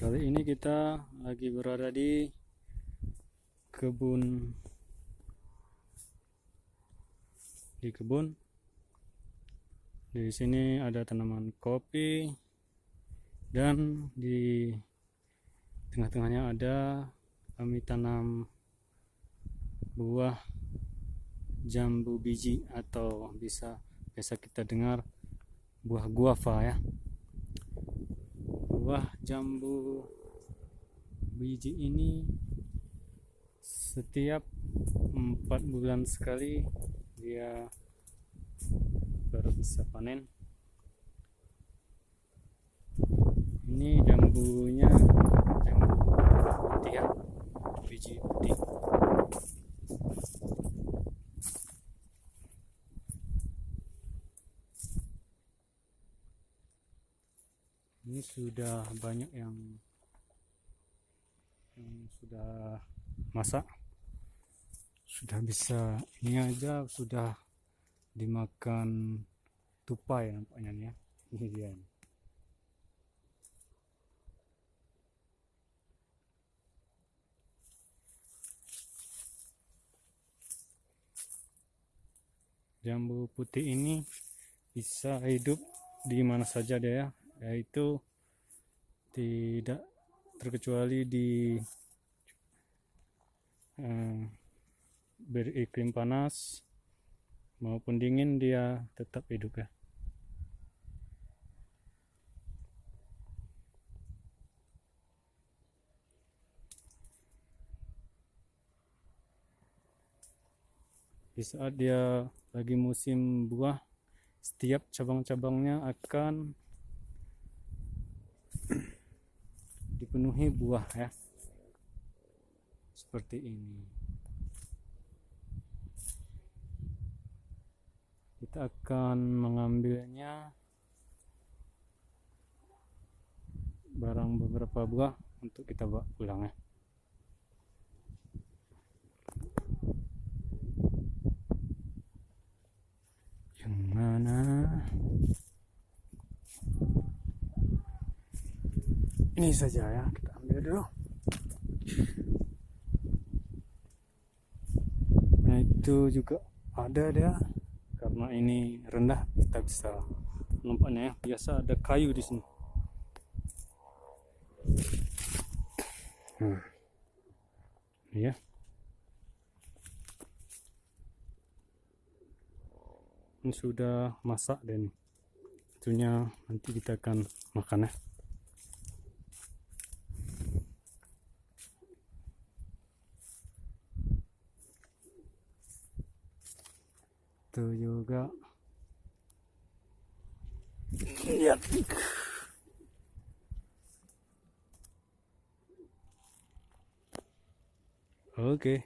Kali ini kita lagi berada di kebun. Di sini ada tanaman kopi dan di tengah-tengahnya kami tanam buah jambu biji atau biasa kita dengar buah guava ya. Buah jambu biji ini setiap 4 bulan sekali dia baru bisa panen. Ini jambunya jambu putih ya, biji putih. Ini sudah banyak yang sudah masak, sudah bisa, ini aja sudah dimakan tupai nampaknya nih ya. Ini dia nih. Jambu putih ini bisa hidup di mana saja dia ya, yaitu tidak terkecuali di beriklim panas maupun dingin, dia tetap hidup ya. Di saat dia lagi musim buah, setiap cabang-cabangnya akan dipenuhi buah ya, seperti ini. Kita akan mengambilnya beberapa buah untuk kita bawa pulang ya. Yang mana ini saja ya, kita ambil dulu. Nah itu juga ada dia, karena ini rendah kita bisa menumpaknya ya. Biasa ada kayu di sini. Ya. Ini sudah masak dan itunya nanti kita akan makan ya. Itu juga lihat. Oke.